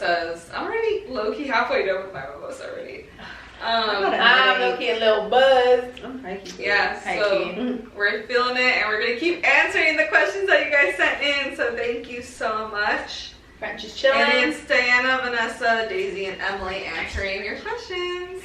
mimosas. I'm already low-key halfway done with my mimosa already. I'm low-key a little buzzed. Yeah, so we're feeling it, and we're gonna keep answering the questions that you guys sent in. So thank you so much. French is chilling. And it's Diana, Vanessa, Daisy, and Emily answering your questions.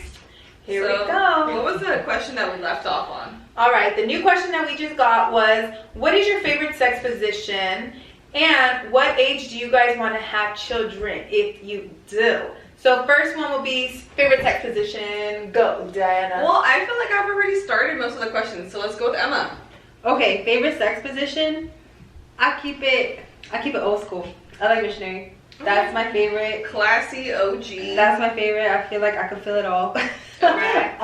Here we go. What was the question that we left off on? All right, the new question that we just got was, what is your favorite sex position? And what age do you guys want to have children if you do? So first one will be favorite sex position. Go, Diana. Well, I feel like I've already started most of the questions, so let's go with Emma. Okay, favorite sex position? I keep it old school. I like missionary. That's my favorite. Classy OG. That's my favorite. I feel like I can feel it all. Okay.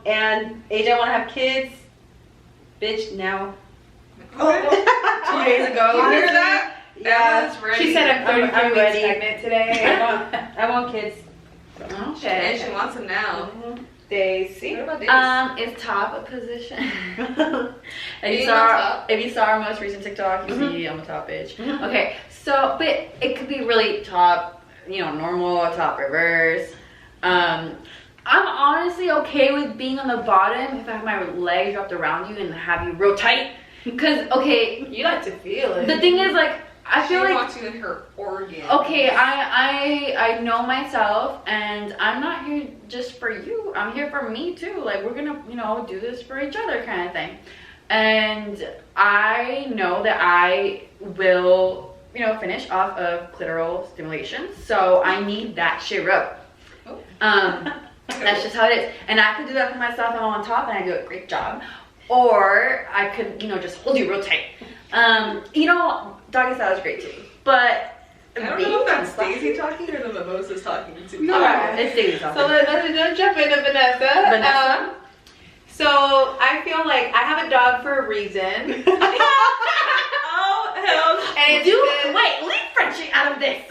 And age I want to have kids. Bitch, now. Okay. 2 days ago. You hear that? Yeah. Emma's ready. She said I'm 33 weeks ready. pregnant today. I want kids. And she wants them now. Daisy. What about Daisy? It's top position. Being on top. If you saw our most recent TikTok, you see I'm a top bitch. Okay, so but it could be really top, normal, top reverse. I'm honestly okay with being on the bottom if I have my legs wrapped around you and have you real tight. Cause You like to feel it. the thing is like I feel she like wants you in her organ. okay, I know myself, and I'm not here just for you. I'm here for me too. Like we're gonna, do this for each other, kind of thing. And I know that I will, finish off of clitoral stimulation. So I need that shit rubbed. Oh. That's just how it is. And I could do that for myself. I'm on top, and I do a great job. Or I could, just hold you real tight. Doggy style is great too. But I don't know if that's Daisy talking or the mimosas talking to. No, it's Daisy talking. So let's jump into Vanessa. So I feel like I have a dog for a reason. Oh, hell. And Wait, leave Frenchie out of this.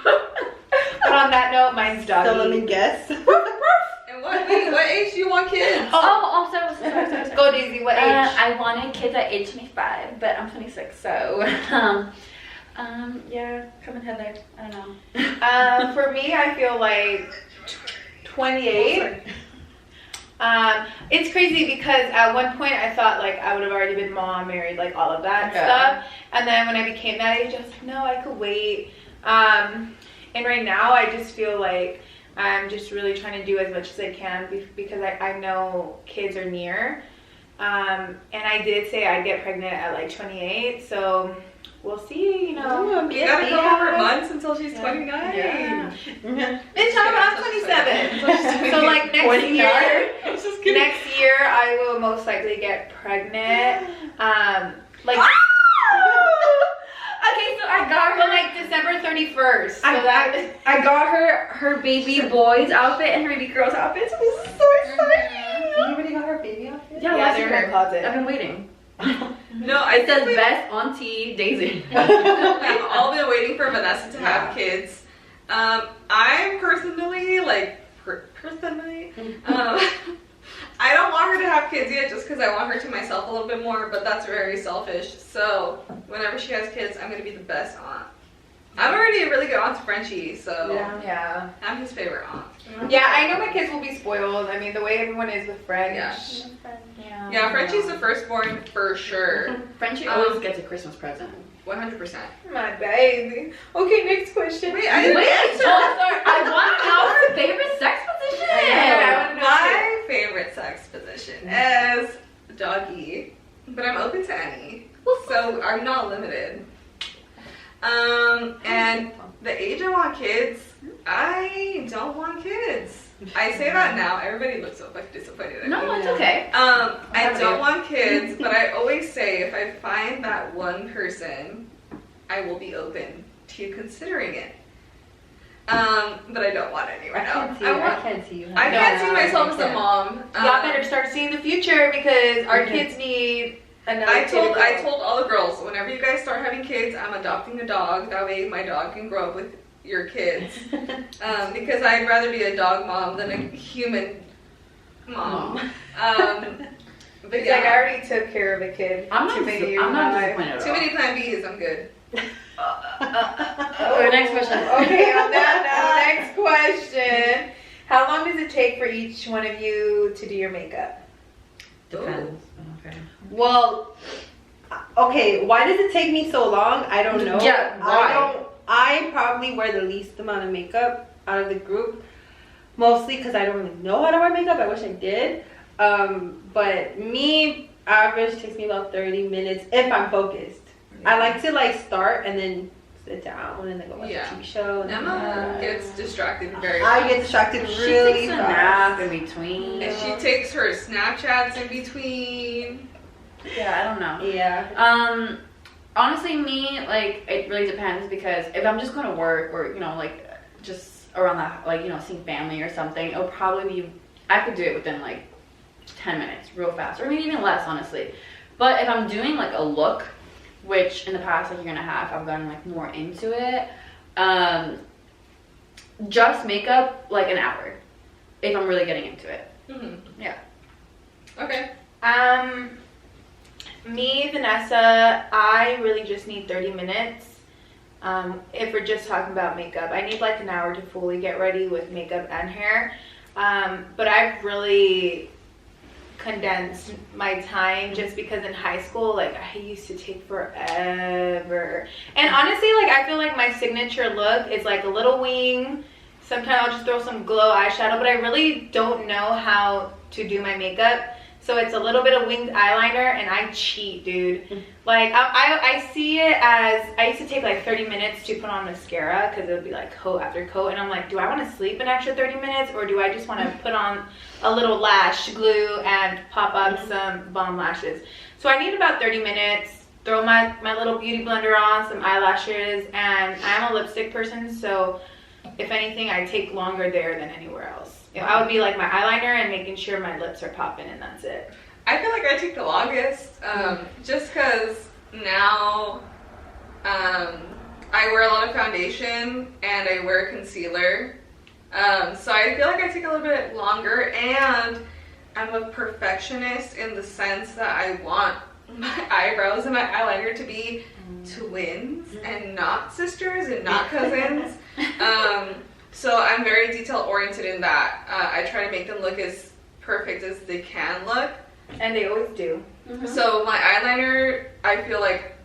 But on that note, mine's doggy. So let me guess. And what age do you want kids? Oh, sorry. Go, Daisy. What age? I wanted kids at age 25, but I'm 26, so yeah, come and head there. I don't know. For me, I feel like 28. It's crazy because at one point I thought like I would have already been mom, married, like all of that stuff. And then when I became that age, I was like, no, I could wait. And right now I just feel like I'm just really trying to do as much as I can because I know kids are near. And I did say I'd get pregnant at like 28, so we'll see, You got a couple more months until she's 29. Yeah. Bitch, I'm 27. So like next year I will most likely get pregnant. Okay, so I got But like December 31st. So I got her baby boy's outfit and her baby girl's outfit. So this is so exciting. You already got her baby outfit? Yeah, they're in my closet. I've been waiting. No, It says best auntie Daisy. We've all been waiting for Vanessa to have kids. I'm personally, I don't want her to have kids yet just because I want her to myself a little bit more, but that's very selfish. So whenever she has kids, I'm going to be the best aunt. I'm already a really good aunt to Frenchie, so Yeah. I'm his favorite aunt. Yeah, I know my kids will be spoiled. I mean, the way everyone is with French. Yeah, Frenchie's the firstborn for sure. Frenchie always gets a Christmas present. 100%. My baby. Okay, next question. Wait, I didn't answer. I want to know her favorite sex position. My favorite sex position is doggy, but I'm open to any. So I'm not limited. And the age I want kids, I don't want kids. I say that now. Everybody looks so fucking disappointed at me. No, it's okay. I don't want kids, but I always say if I find that one person, I will be open to considering it. But I don't want any right now. I can't see you. I can't see myself as a mom. Y'all better start seeing the future because our kids need another I kid. told all the girls, whenever you guys start having kids, I'm adopting a dog. That way my dog can grow up with your kids. Because I'd rather be a dog mom than a human mom. But yeah, Like I already took care of a kid. I'm not disappointed at too many plan Bs, I'm good. Okay, next question. Okay, on that it take for each one of you to do your makeup? Depends. Okay. Well, okay, why does it take me so long? I don't know. Yeah, why? I probably wear the least amount of makeup out of the group, mostly because I don't really know how to wear makeup. I wish I did. But me, average takes me about 30 minutes if I'm focused. I like to like start and then sit down and then go watch a TV show. And Emma gets distracted very I fast. get distracted She really takes a fast. nap in between. And she takes her Snapchats in between. Yeah, I don't know. Yeah. Honestly, me, like, it really depends because if I'm just going to work or, you know, like, just around that, like, you know, seeing family or something, it'll probably be, I could do it within, like, 10 minutes, real fast, or maybe even less, honestly. But if I'm doing, like, a look, which in the past, like, year and a half, I've gotten, like, more into it, just makeup, like, an hour, if I'm really getting into it. Mm-hmm. Yeah. Okay. Me, Vanessa, I really just need 30 minutes. If we're just talking about makeup, I need like an hour to fully get ready with makeup and hair. But I've really condensed my time just because in high school, like I used to take forever. And honestly, like I feel like my signature look is like a little wing. Sometimes I'll just throw some glow eyeshadow, but I really don't know how to do my makeup. So it's a little bit of winged eyeliner, and I cheat, dude. Like, I see it as, I used to take like 30 minutes to put on mascara, because it would be like coat after coat, and I'm like, do I want to sleep an extra 30 minutes, or do I just want to put on a little lash glue and pop up some bomb lashes? So I need about 30 minutes, throw my little beauty blender on, some eyelashes, and I'm a lipstick person, so if anything, I take longer there than anywhere else. You know, I would be like my eyeliner and making sure my lips are popping, and that's it. I feel like I take the longest, just because now I wear a lot of foundation and I wear concealer. So I feel like I take a little bit longer, and I'm a perfectionist in the sense that I want my eyebrows and my eyeliner to be twins and not sisters and not cousins. So I'm very detail oriented in that. I try to make them look as perfect as they can look. And they always do. So my eyeliner, I feel like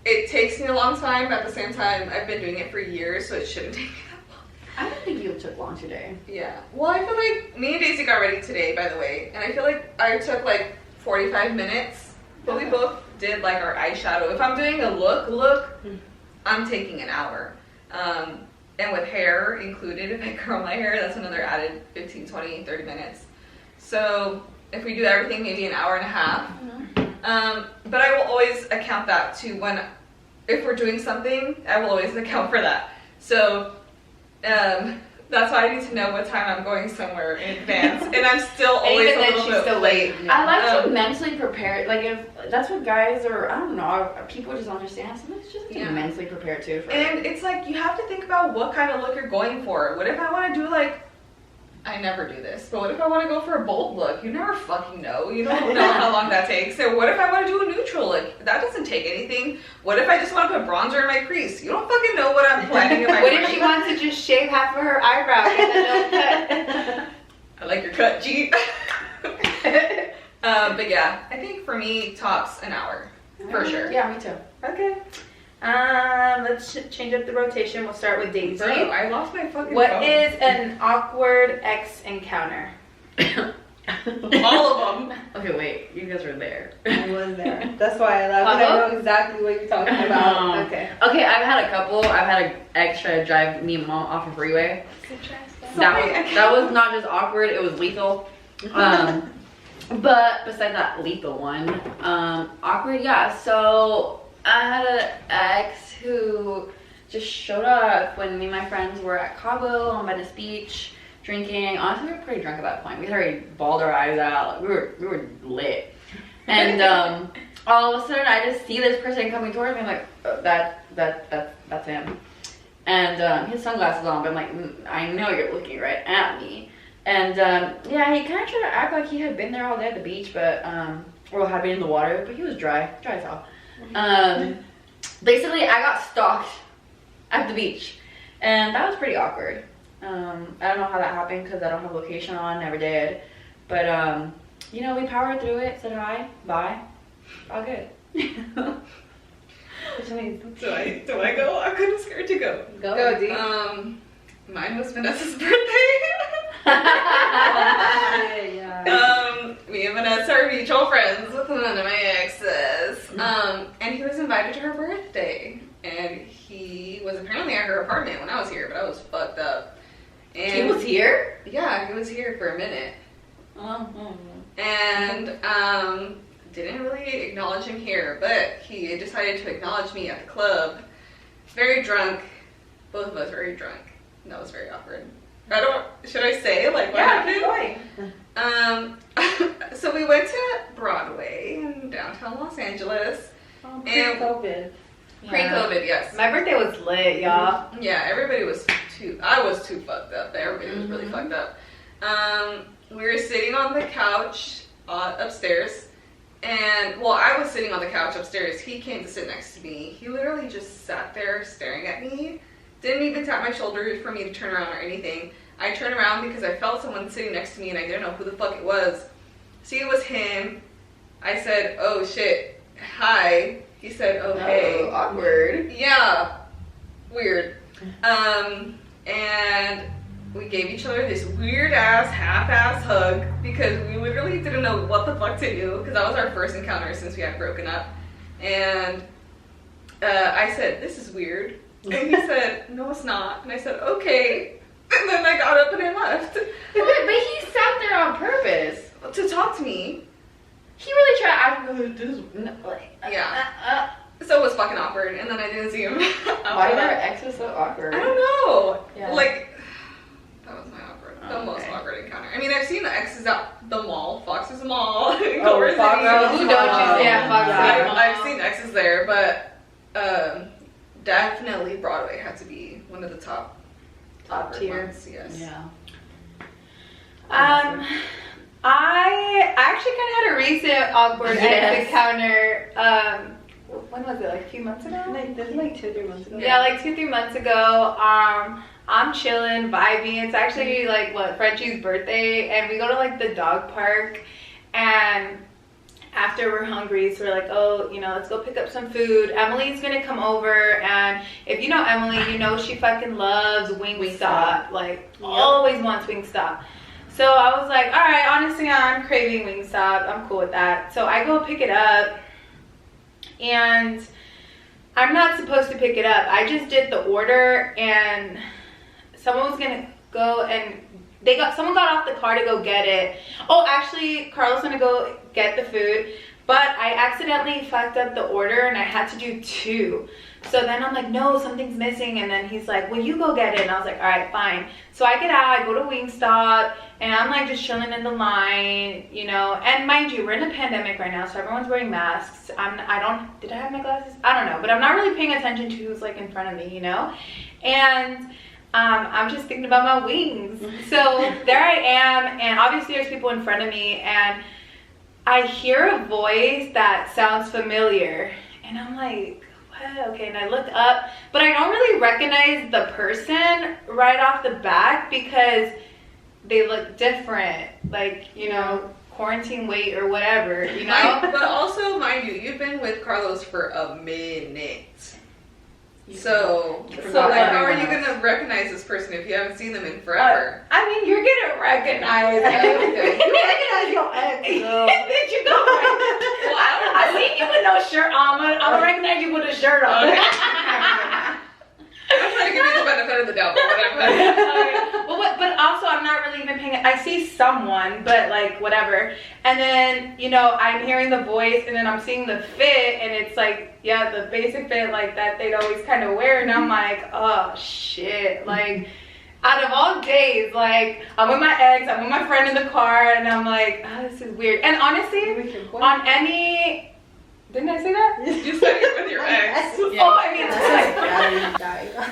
it takes me a long time, but at the same time, I've been doing it for years, so it shouldn't take me that long. I don't think you took long today. Yeah. Well, I feel like me and Daisy got ready today, by the way, and I feel like I took like 45 minutes, but we both did like our eyeshadow. If I'm doing a look, I'm taking an hour. And with hair included, if I curl my hair, that's another added 15, 20, 30 minutes. So if we do everything, maybe an hour and a half. But I will always account that to if we're doing something, I will always account for that. So that's why I need to know what time I'm going somewhere in advance. And I'm still always a little bit still late. I like to mentally prepare. Like if that's what guys are, I don't know, people just don't understand. Sometimes just get mentally prepared too. And it's like you have to think about what kind of look you're going for. What if I want to do like, I never do this, but what if I want to go for a bold look? You never fucking know. You don't know how long that takes. So what if I want to do a neutral look? That doesn't take anything. What if I just want to put bronzer in my crease? You don't fucking know what I'm planning in my What if she wants to just shave half of her eyebrow and then no cut? I like your cut, G. But yeah, I think for me, tops an hour. For sure. Yeah, me too. Okay. Let's change up the rotation. We'll start with Daisy. Bro, I lost my fucking What phone. is an awkward ex encounter? All of them. Okay, wait. You guys were there. I was there. That's why I laughed. I know exactly what you're talking about. Okay. Okay, I've had a couple. I've had an ex try to drive me and mom off a freeway. That was not just awkward. It was lethal. But besides that lethal one, awkward, yeah. So I had an ex who just showed up when me and my friends were at Cabo on Venice Beach drinking. Honestly, we were pretty drunk at that point. We had already bawled our eyes out. We were lit. And all of a sudden, I just see this person coming towards me. I'm like, oh, that's him. And he has sunglasses on, but I'm like, I know you're looking right at me. And yeah, he kind of tried to act like he had been there all day at the beach, but or had been in the water, but he was dry as hell. Basically, I got stalked at the beach, and that was pretty awkward. I don't know how that happened because I don't have location on, never did. But, you know, we powered through it, said hi, bye, all good. Which means Do I go? I'm kind of scared to go. go, D. Mine was Vanessa's birthday. Me and Vanessa are mutual friends with one of my exes. And he was invited to her birthday. And he was apparently at her apartment when I was here, but I was fucked up. And He was here? yeah, he was here for a minute. And didn't really acknowledge him here, but he decided to acknowledge me at the club. Very drunk. Both of us very drunk. And that was very awkward. Should I say like what happened? So we went to Broadway in downtown Los Angeles. Pre-COVID. Pre-COVID, yes. My birthday was lit, y'all. Yeah, everybody was I was too fucked up. Everybody was really fucked up. We were sitting on the couch upstairs. And, well, I was sitting on the couch upstairs. He came to sit next to me. He literally just sat there staring at me. Didn't even tap my shoulder for me to turn around or anything. I turned around because I felt someone sitting next to me and I didn't know who the fuck it was. See, it was him. I said, oh shit, hi. He said, oh hey. Oh, awkward. Yeah, weird. And we gave each other this weird ass, half-ass hug because we literally didn't know what the fuck to do because that was our first encounter since we had broken up. And I said, this is weird. And he said, no, it's not. And I said, okay. And then I got up and I left. But he sat there on purpose. To talk to me. He really tried to act like this. Yeah. So it was fucking awkward. And then I didn't see him. Why are exes so awkward? I don't know. Yeah. Like, that was my awkward. The most awkward encounter. I mean, I've seen the exes at the mall. Fox's Mall. Fox. Who don't you? Yeah, Fox. I've seen exes there, but definitely Broadway had to be one of the top tier. ones, yes. Yeah. I actually kind of had a recent awkward ex encounter. When was it? Like a few months ago? This is like 2-3 months ago. Yeah, like 2-3 months ago. I'm chilling, vibing. It's actually like Frenchie's birthday, and we go to like the dog park, and after we're hungry, so we're like, oh, you know, let's go pick up some food. Emily's gonna come over, and if you know Emily, you know she fucking loves Wingstop. Like, always wants Wingstop. So I was like, all right, honestly, I'm craving Wingstop. I'm cool with that. So I go pick it up, and I'm not supposed to pick it up. I just did the order, and someone was gonna go and someone got off the car to go get it. Oh, actually, Carlos gonna go get the food, but I accidentally fucked up the order and I had to do 2. So then I'm like, no, something's missing. And then he's like, well, you go get it. And I was like, all right, fine. So I get out, I go to Wingstop, and I'm like just chilling in the line, you know. And mind you, we're in a pandemic right now, so everyone's wearing masks. Did I have my glasses? I don't know, but I'm not really paying attention to who's like in front of me, you know. And I'm just thinking about my wings. So there I am, and obviously there's people in front of me, and I hear a voice that sounds familiar, and I'm like, what? Okay, and I look up, but I don't really recognize the person right off the bat because they look different, like, you know, quarantine weight or whatever, you know. But also, mind you, you've been with Carlos for a minute. So like, how are you gonna recognize this person if you haven't seen them in forever? I mean, you're gonna recognize Okay. You recognize your ex, girl. Did you go? I seen you with no shirt on. I'm gonna recognize you with a shirt on. I'm trying to give you the benefit of the doubt, but whatever. But also, I'm not really even paying. I see someone, but like whatever. And then, you know, I'm hearing the voice, and then I'm seeing the fit, and it's like, yeah, the basic fit like that they'd always kind of wear, and I'm like, oh shit, like. Out of all days, like, I'm with my ex, I'm with my friend in the car, and I'm like, oh, this is weird. And honestly, on any... Didn't I say that? You said you're with your ex. Yeah. Oh, I mean,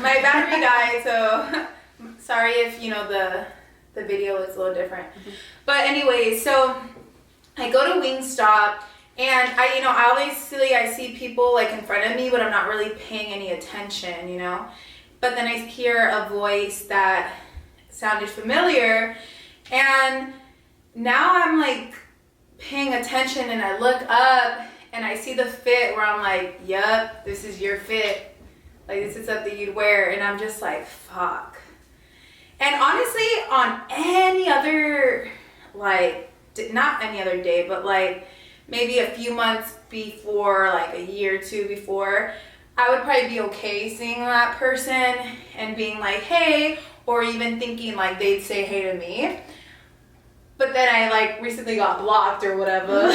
My battery died, so sorry if, you know, the video is a little different. But anyway, so I go to Wingstop, and obviously I see people, like, in front of me, but I'm not really paying any attention, you know? But then I hear a voice that sounded familiar. And now I'm like paying attention and I look up and I see the fit where I'm like, yup, this is your fit. Like, this is something you'd wear. And I'm just like, fuck. And honestly, on any other, like, not any other day, but like maybe a few months before, like a year or two before, I would probably be okay seeing that person and being like, hey, or even thinking like they'd say hey to me. But then I like recently got blocked or whatever.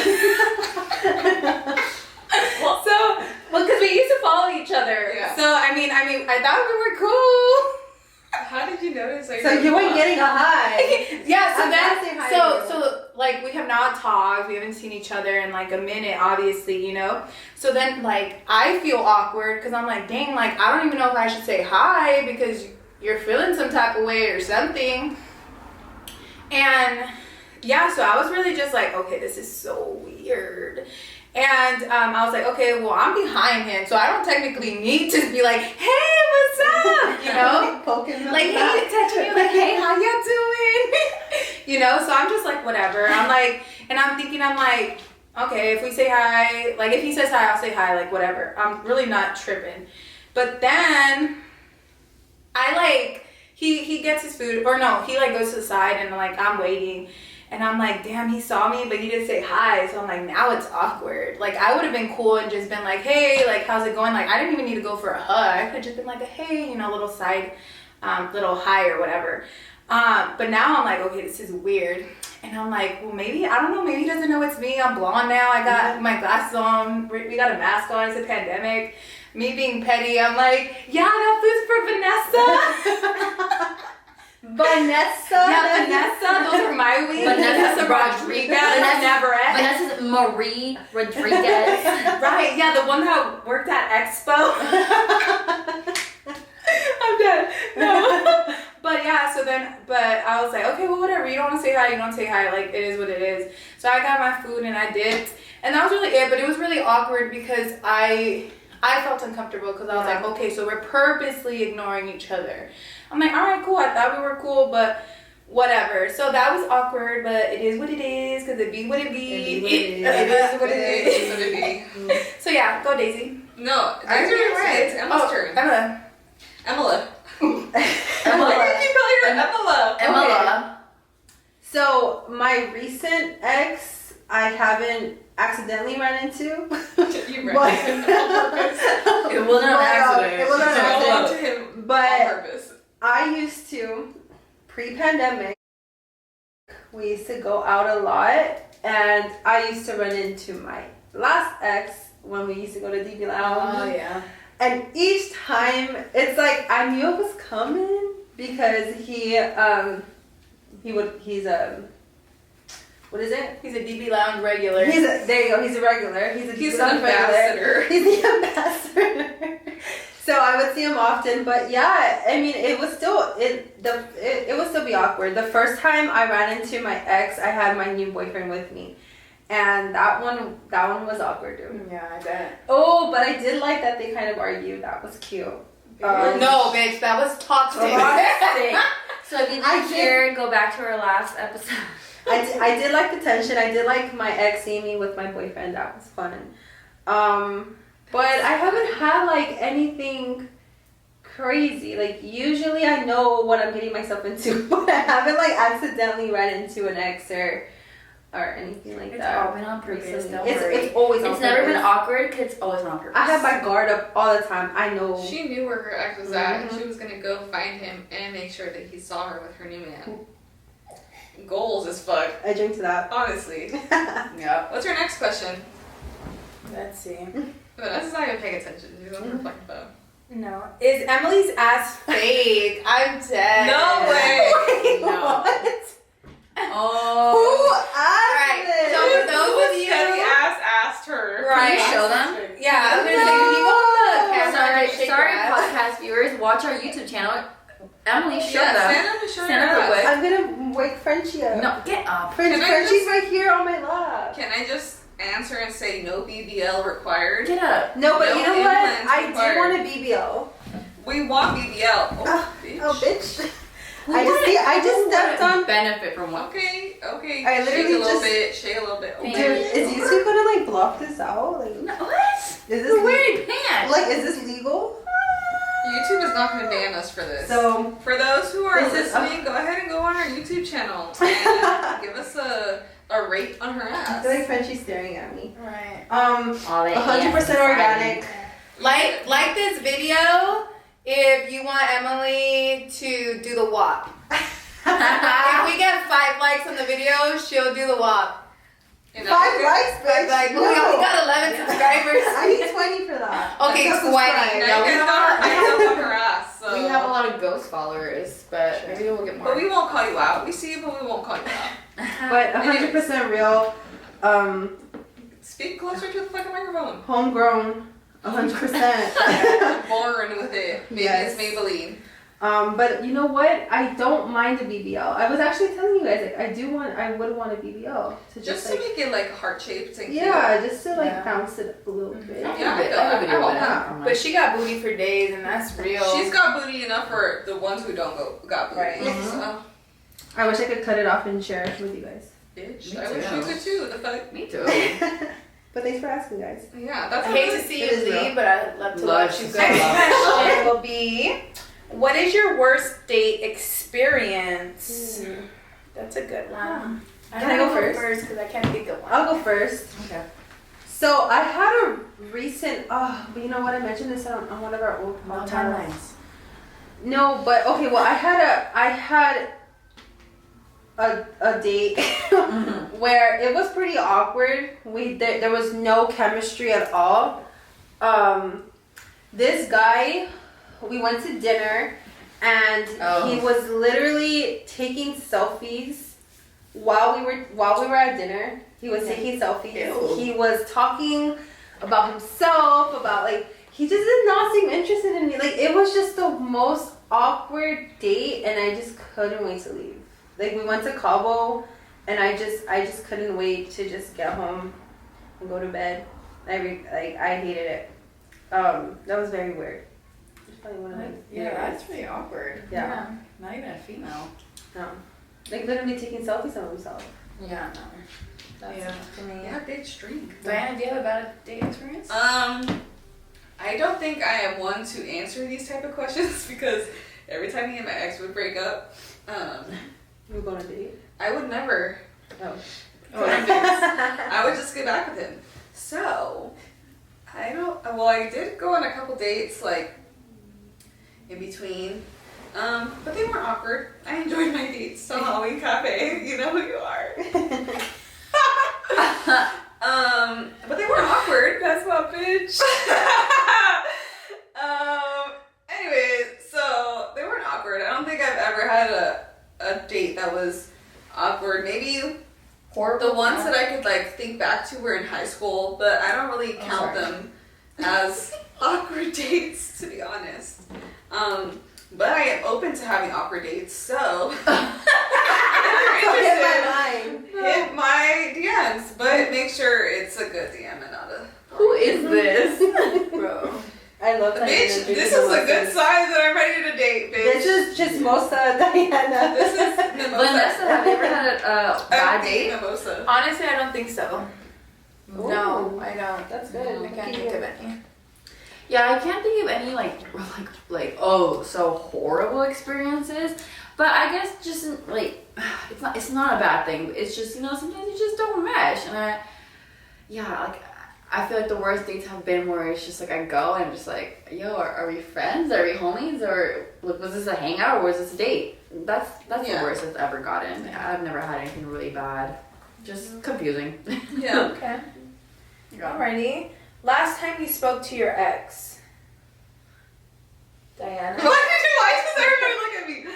Well, because we used to follow each other. Yeah. So I mean, I thought we were cool. How did you notice? Like, So you weren't getting a hi. Yeah. So I'm then, not saying hi to you. so like we have not talked. We haven't seen each other in like a minute, obviously, you know. So then, like, I feel awkward because I'm like, dang, like I don't even know if I should say hi because you're feeling some type of way or something. And yeah, so I was really just like, okay, this is so weird. And I was like, okay, well, I'm behind him, so I don't technically need to be like, hey, what's up? You know? Poking Like, hey, touching you, like, hey, how you doing? You know, so I'm just like, whatever. I'm like, and I'm thinking, I'm like, okay, if we say hi, like, if he says hi, I'll say hi, like, whatever. I'm really not tripping. But then I like, he gets his food, or no, he like goes to the side and like, I'm waiting. And I'm like, damn, he saw me, but he didn't say hi. So I'm like, now it's awkward. Like, I would have been cool and just been like, hey, like, how's it going? Like, I didn't even need to go for a hug. I could have just been like, hey, you know, little side, little hi or whatever. But now I'm like, okay, this is weird. And I'm like, well, maybe, I don't know, maybe he doesn't know it's me. I'm blonde now. I got my glasses on. We got a mask on. It's a pandemic. Me being petty, I'm like, yeah, that food's for Vanessa. Vanessa. Yeah, Vanessa. Those are my weeks. Vanessa Rodriguez. Vanessa's Marie Rodriguez. Right, yeah, the one that worked at Expo. I'm dead. No. But yeah, so then, but I was like, okay, well, whatever. You don't want to say hi, you don't say hi. Like, it is what it is. So I got my food and I dipped. And that was really it. But it was really awkward because I felt uncomfortable because I was like, okay, so we're purposely ignoring each other. I'm like, all right, cool. I thought we were cool, but whatever. So that was awkward, but it is what it is because it be what it be. It be what it is. So yeah, go Daisy. No, I did right. It's Emma's turn. Emma. Emma. Emma. You call her Emma. Emma. So my recent ex, I haven't accidentally run into. You ran into him on purpose. It wasn't an accident. It wasn't an You accident. ran into him on But purpose. I used to, pre-pandemic, we used to go out a lot, and I used to run into my last ex when we used to go to DB Lounge. Oh yeah. And each time, it's like I knew it was coming because he's a, what is it? He's a DB Lounge regular. There you go. He's a regular. He's an ambassador. He's the ambassador. So I would see him often, but yeah, I mean, it would still be awkward. The first time I ran into my ex, I had my new boyfriend with me, and that one was awkward, dude. Yeah, I bet. Oh, but I did like that they kind of argued. That was cute. No, bitch, that was toxic. So if you didn't hear, go back to our last episode. I did like the tension. I did like my ex seeing me with my boyfriend. That was fun. But I haven't had like anything crazy. Like usually I know what I'm getting myself into, but I haven't like accidentally ran into an ex or anything like that. It's all been on purpose. Don't worry. It's always on It's purpose. never been awkward because it's always on purpose. I have my guard up all the time. I know. She knew where her ex was at, and she was gonna go find him and make sure that he saw her with her new man. Goals as fuck. I drink to that. Honestly. Yeah. What's your next question? Let's see. Vanessa's not even paying attention. She's on her fucking phone. No. Is Emily's ass fake? I'm dead. No way. Wait, No. what? Oh. Who asked Alright, this? so for those of you, Steady ass asked her. Right. Can you show them? yeah, I was gonna say, can you go on the camera Sorry, and shake your ass? podcast viewers. Watch our YouTube channel. Emily, show Yeah, them. stand up and show Stand her up real ass. quick. I'm gonna wake Frenchie up. No, get up. Can I Frenchie's just- right here on my lap. Can I just answer and say no BBL required? Get up. No, but No you know what? implants I required. do want a BBL. We want BBL. Oh, Oh, bitch. oh, bitch. Who I just wanted see I just stepped on. benefit from what? Okay. I literally Shake a little bit. Thank Okay. Dude, is YouTube gonna like block this out? Like, No, what? is this We're wearing pants. like, is this legal? YouTube is not going to ban us for this. So for those who are this is- listening, go ahead and go on our YouTube channel and give us a rate on her I ass. feel like Frenchie's staring at me. Right. All that 100% organic. Like this video if you want Emily to do the WAP. If we get 5 likes on the video, she'll do the WAP. You know, 5 likes, bitch. Like, no. we only got 11 subscribers. I need 20 for that. Okay, That's 20. subscribe. Now you guys got her hyped up on her ass. So. We have a lot of ghost followers, but maybe we'll get more. But we won't call you out. We see you, but we won't call you out. But 100% real. Speak closer to the fucking microphone. Homegrown. 100%. Born with it. Maybe Yes. it's Maybelline. But you know what? I don't mind a BBL. I was actually telling you guys, like, I would want a BBL to Just like, to make it like heart shaped and yeah, just to like Yeah. bounce it up a little bit. Yeah, I have a video I with will. that. But she got booty for days, and that's real. She's got booty enough for the ones who don't got booty. Right. So, I wish I could cut it off and share it with you guys. bitch, Me I wish too. you could too. The fuck? Me too. But thanks for asking, guys. Yeah, that's I what hate it to is. see It you is real. leave, but I'd love to Love watch you to go. see Next love. question will be, what is your worst date experience? That's a good one. Can I go first? Because I can't think of one. I'll go first. Okay. So I had a recent. But you know what? I mentioned this on one of our old No podcasts. timelines. No, but okay. Well, I had a date where it was pretty awkward. There was no chemistry at all. This guy, we went to dinner, and he was literally taking selfies while we were at dinner. He was taking selfies. Ew. He was talking about himself, about like he just did not seem interested in me. Like it was just the most awkward date, and I just couldn't wait to leave. Like we went to Cabo, and I just couldn't wait to just get home and go to bed. I hated it. That was very weird. It's probably one of my That's pretty awkward. Yeah. Not even a female. No. Like literally taking selfies of himself. Yeah, no. That's Yeah. enough for me. Yeah, date's drink. Diana, do you have a bad date experience? I don't think I am one to answer these type of questions because every time me and my ex would break up, We go on a date. I would never Oh. go on dates. I would just get back with him. So, I did go on a couple dates, like, in between. But they weren't awkward. I enjoyed my dates to Halloween Cafe. You know who you are. But they weren't awkward. That's my bitch. Anyways, so they weren't awkward. I don't think I've ever had a date that was awkward. Maybe the ones that I could like think back to were in high school, but I don't really count them as awkward dates, to be honest. But I am open to having awkward dates, so if you're Hit my interested, line. hit my DMs, but make sure it's a good DM and not a. Who is this? Bro. I love Diana. Bitch, this is a good sign that I'm ready to date, bitch. This is Chismosa Diana. This is mimosa. Vanessa, have you ever had a bad date? Mimosa. Honestly, I don't think so. Ooh. No, I don't. That's good. I can't think of any. Yeah, I can't think of any like so horrible experiences. But I guess just like it's not a bad thing. It's just sometimes you just don't mesh, and I feel like the worst dates have been where it's just like I go and I'm just like, yo, are we friends? Are we homies? Or was this a hangout or was this a date? That's the worst it's ever gotten. I've never had anything really bad. Just confusing. Yeah. Okay. Alrighty. Last time you spoke to your ex, Diana. Why does everybody look at me?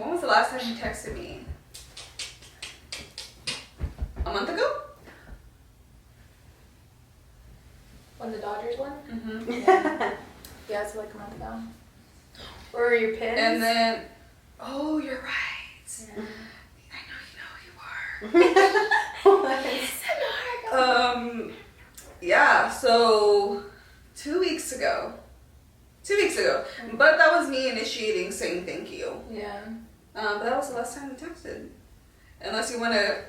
When was the last time you texted me? A month ago? When the Dodgers won? Mm-hmm. Yeah, it's like a month ago. Where were your pins? And then, oh, you're right. Yeah. I know you are. Yeah, so 2 weeks ago, 2 weeks ago. But that was me initiating saying thank you. Yeah. But that was the last time we texted. Unless you want to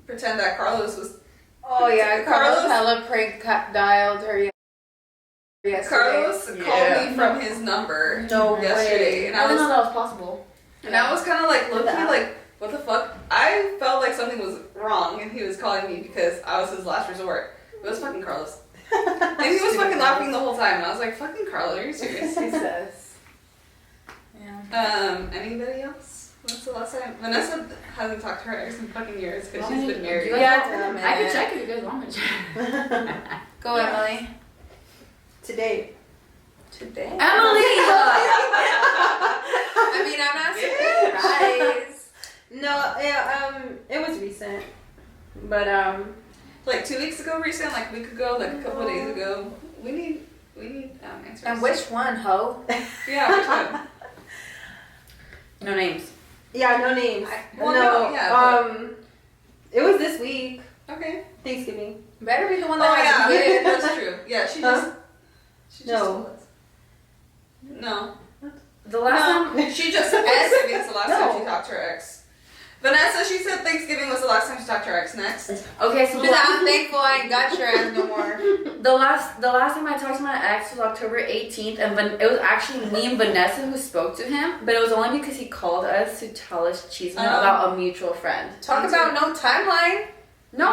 pretend that Carlos was... Oh yeah, Carlos Carlos- hella prank dialed her yesterday. Carlos called me from his number No yesterday. way. And I I didn't know was, that was possible. and I was kind of like, low-key, Yeah. like, what the fuck? I felt like something was wrong and he was calling me because I was his last resort. It was fucking Carlos. And he was fucking laughing the whole time. And I was like, fucking Carlos, are you serious? Jesus. Yeah. Anybody else? When's the last time? Vanessa hasn't talked to her ex in fucking years because she's been Do married. you guys Yeah, want- I can check if you guys want me to check. Go Emily. Today. Today. Emily! I mean, I'm not surprised. No, yeah, it was recent. But Like 2 weeks ago, recent, like a week ago, like a couple of days ago. We need answers. And which one, ho? Yeah, which one? No names. yeah, no names. Well, no, no, yeah, it was this week, Okay. Thanksgiving. Better be the one Oh that has yeah, a kid. that's true. Yeah, she just. Huh? She just No. told us. No. The last No. time. She just said Thanksgiving was the last time No. she talked to her ex. Vanessa, she said Thanksgiving was the last time she talked to her ex. Next. Okay, so She's like, I'm thankful I ain't got your ass no more. the last time I talked to my ex was October 18th, and it was actually me and Vanessa who spoke to him, but it was only because he called us to tell us Chismosas about a mutual friend. Talk about no timeline. No,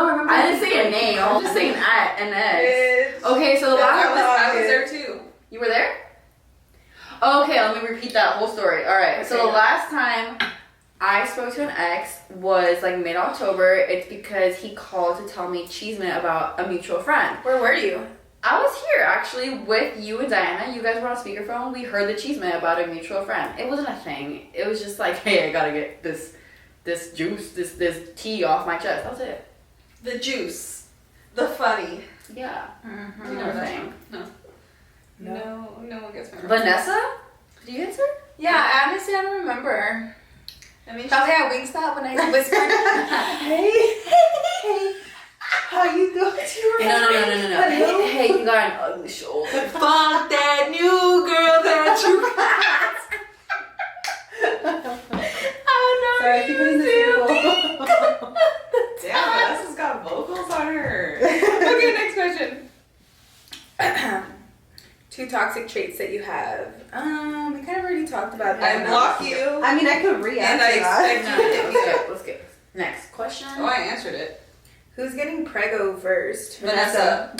remember I didn't say your name. I was just saying an ex. Okay, so the last I was there too. You were there? Okay, let me repeat that whole story. All right. So Okay. the last time I spoke to an ex was like mid-October. It's because he called to tell me Chismosas about a mutual friend. Where were you? I was here actually with you and Diana. You guys were on speakerphone. We heard the Chismosas about a mutual friend. It wasn't a thing. It was just like, hey, I gotta get this juice, this tea off my chest. That was it. The juice. The funny. Yeah. Mm-hmm. You know what I'm saying? No one gets my Vanessa? Do you answer? Yeah, honestly, I don't remember. I mean, Probably at Wingstop when I whispered. Hey, how you doing? No. Hello? Hey, you got an ugly shoulder. Fuck that new girl that you got. Oh no, Sorry, I keep putting this in. damn, Vanessa's got vocals on her. Okay, next question. 2 toxic traits that you have. We kind of already talked about I that. block you. I mean, I could And re-answer I that. expect you to hit me up. Let's get next question. Oh, I answered it. Who's getting prego first? Vanessa.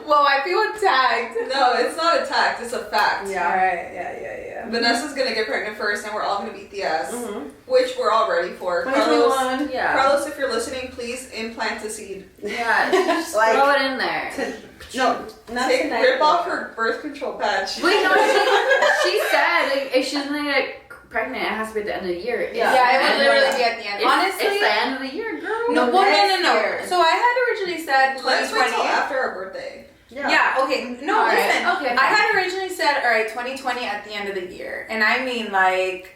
Well, I feel attacked. No, it's not a tact, it's a fact. Yeah. Alright, yeah. Vanessa's gonna get pregnant first and we're all gonna beat the ass. Mhm. Which we're all ready for. Carlos, 2021. Yeah. Carlos, if you're listening, please implant a seed. Yeah, just Like- throw it in there. No, not Take, tonight. rip off her birth control patch. Wait, no, she said like, if she's gonna get pregnant, it has to be at the end of the year. Yeah. Yeah, it And would literally be at the end. Honestly, Honestly, it's the end of the year, girl. no, next no. year. So I had originally said Let's wait 2020. till after our birthday. Yeah, okay. No, All right, listen. okay, I had originally said, all right, 2020 at the end of the year. And I mean, like,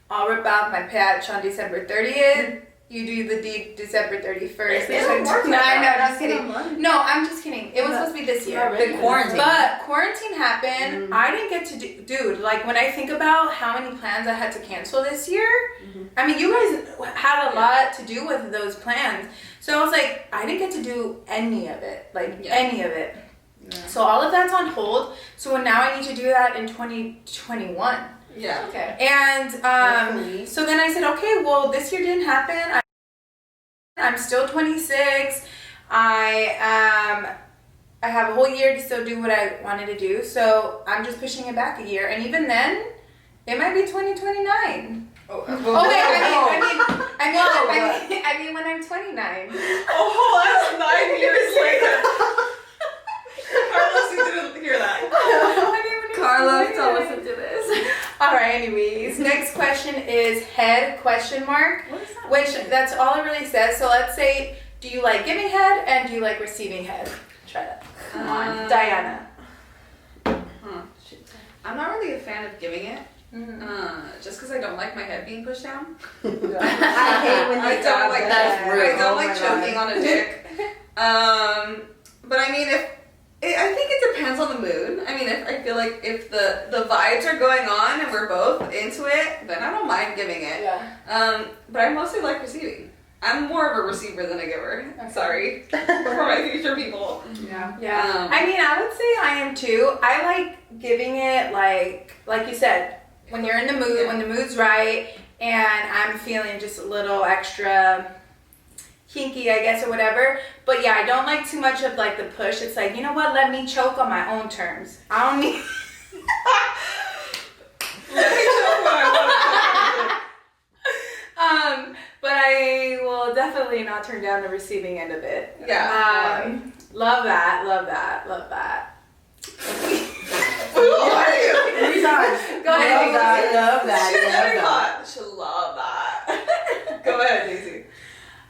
I'll rip out my patch on December 30th. You do the deed December 31st. It don't work No, like I know, that. no, I'm kidding. No, I'm just kidding. It was supposed to be this year. The quarantine. But quarantine happened. I didn't get to do, dude, like when I think about how many plans I had to cancel this year, I mean, you guys had a lot to do with those plans. So I was like, I didn't get to do any of it. Like, any of it. So all of that's on hold. So now I need to do that in 2021. Yeah. Okay. And Hopefully. so then I said, okay, well, this year didn't happen. I'm still 26. I have a whole year to still do what I wanted to do. So I'm just pushing it back a year. And even then, it might be 2029. Oh, Oh wait, I mean when I'm 29. Oh, that's 9 years later. Carlos, you didn't hear that. Carlos, don't listen to this. All right. Anyways, next question is head question mark. What is that? Which that's all it really says. So let's say, do you like giving head and do you like receiving head? Try that. Come on, Diana. I'm not really a fan of giving it. Just because I don't like my head being pushed down. I hate when I they don't do like that. That's rude. I don't Oh like my choking God. on a dick. But I mean, if I think it depends on the mood. I mean, if I feel like if the vibes are going on and we're both into it, then I don't mind giving it. Yeah. But I mostly like receiving. I'm more of a receiver than a giver. I'm sorry for my future people. Yeah. I mean, I would say I am too. I like giving it like you said, when you're in the mood, when the mood's right, and I'm feeling just a little extra kinky, I guess, or whatever. But yeah, I don't like too much of like the push. It's like, you know what? Let me choke on my own terms. I don't need. Let me choke when I want to. But I will definitely not turn down the receiving end of it. Yeah. Love that. Love that. Love that. Who are you? Go ahead. Love that. She's very hot. She'll love that. Go ahead, Daisy.